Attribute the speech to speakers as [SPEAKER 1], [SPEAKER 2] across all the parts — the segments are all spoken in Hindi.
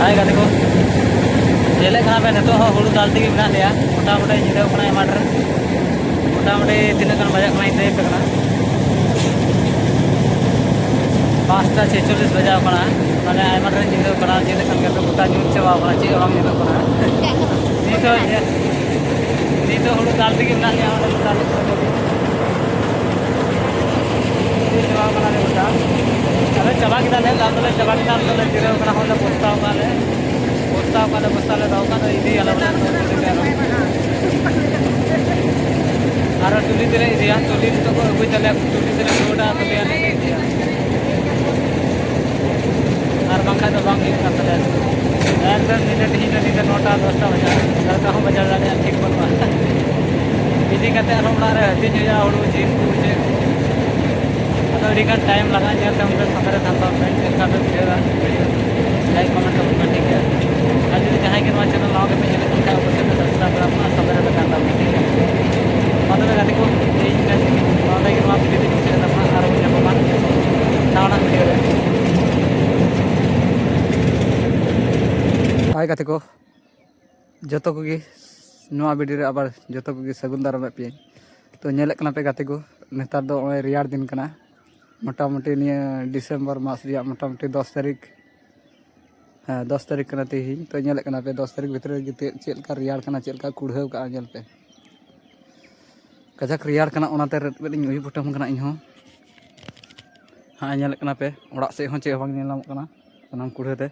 [SPEAKER 1] हाय गाते को जेले कना पे नतो हुड़ू दाल तेगे बना लिया मोटा मोटा जिदे कना माटर मोटा मोटी तीन गन बजा कना इदे पे कना 5:46 बजा कना माने आयमा रे जिदे कना जेले कन के गोटा न्यूज चवा कना चे बांग जिदे कना नीतो हुड़ू दाल तेगे बना लिया माने दाल को चवा कना ले गोटा अरे चबा किदा ले दाल ले चबा किदा ले जिरे कना होले पोस्ता काले बस्ता ले दाव का इदी अलग और टुली तेरे इदिया टुली तो को अगुई तले टुली तेरे छोटा तले आने इदिया और बांखा तो बांग इन करता है एकदम नीचे नोटा 10टा बजा लड़का हम बजा डाले ठीक बनवा इदी कते रोड़ा रे हती जो या हुड़ू जीन पूछे तो अडिगान टाइम लगा जेते हम समरे थांता फ्रेंड का तो वीडियो लाइक कमेंट तो ठीक है आज जहाँ के चैनल नाव के पे सब्सक्राइब करना सबरे पे करता ठीक है मतलब गाते को नाव के नाव वीडियो को शेयर करना और मुझे पमान नावना वीडियो रे हाय गाते को जतो को गी नवा वीडियो रे आबार जतो को गी सगुन दाराम पे तो नेले कना पे गाते को नेतार दो रियार दिन कना मोटा मोटी निया डिसेंबर मास रिया मोटा मोटी 10 तारीख 10 तारीख कना तेहिं तो नेले कना पे 10 तारीख भीतर चेल का रियार कना चेल का कुढ़ाव का नेल पे कजाक रियार कना ओनाते रेटबेलिंग उही फुटम कना इहो हां नेले कना पे ओड़ा से हो चे बांग नेलाम कना सनाम कुढ़ाते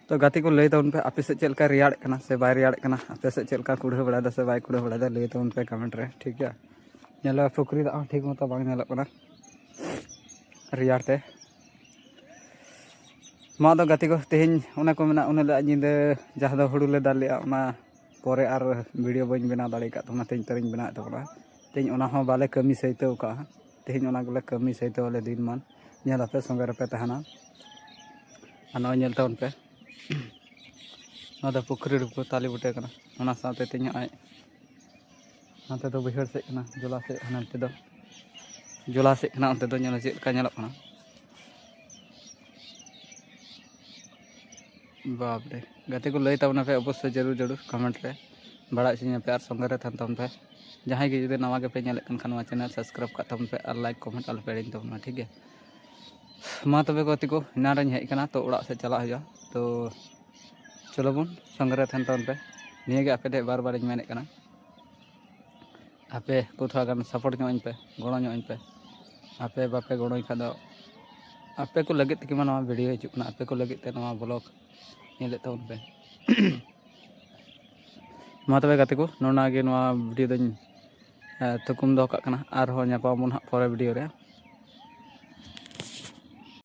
[SPEAKER 1] तो गाती को लई तउन पे आपे से चेल का रियार कना से बाय रियार कना आपे से चेल का कुढ़ाव बड़ा दा से बाय कुढ़ाव बड़ा दा लई तउन पे कमेंट रे ठीक है नेला फुकरी दा ठीक मत बांग नेला कना रियार ते मा दो गाती को तेहिं उना को मेना उना ला जिंदे जहां दो हुड़ू ले दालिया उना परे आर वीडियो बन बना दाड़े का तोना तेहिं तरिं बना तोना तेहिं उना हो बाले कमी सहितो का तेहिं उना गले कमी सहितो वाले दिन मान नेल आपे संगे रपे तहना अनो नेल तउन पे ना पुखरी रुको ताली बुटे कना उना साथे तेहिं आय नाते दो बहर से कना जोला से हनते दो जोला से कना अंते दो नेल चेक का नेलक कना बाप रे गाते को लई तबना पे अवश्य जरूर कमेंट रे बड़ा चिन्ह पे और संगे रे थान तबन पे जहां के जुदे नवा के पे नेले कन खानवा चैनल सब्सक्राइब का तबन पे और लाइक कमेंट आल पे रेन तबना ठीक है मा तबे गति को नारन हेज कना तो उड़ा से चला हुआ तो चलो बन संगे रे थान तबन पे निये के आपे बार बार मेने कना आपे को थोड़ा गान सपोर्ट ᱧᱚᱜ पे गणो ᱧᱚᱜ पे आपे बापे गणो खा दो आपे को लगे कि नवा वीडियो हिजुक कना आपे को लगे ते नवा ब्लॉग नेले तउन पे मा तबे गाते को नोना गे नवा वीडियो दन थुकुम दो का कना आर हो ᱧᱟᱯᱟᱢ ᱵᱚᱱ ᱦᱟᱸᱜ ᱯᱚᱨᱮ वीडियो रे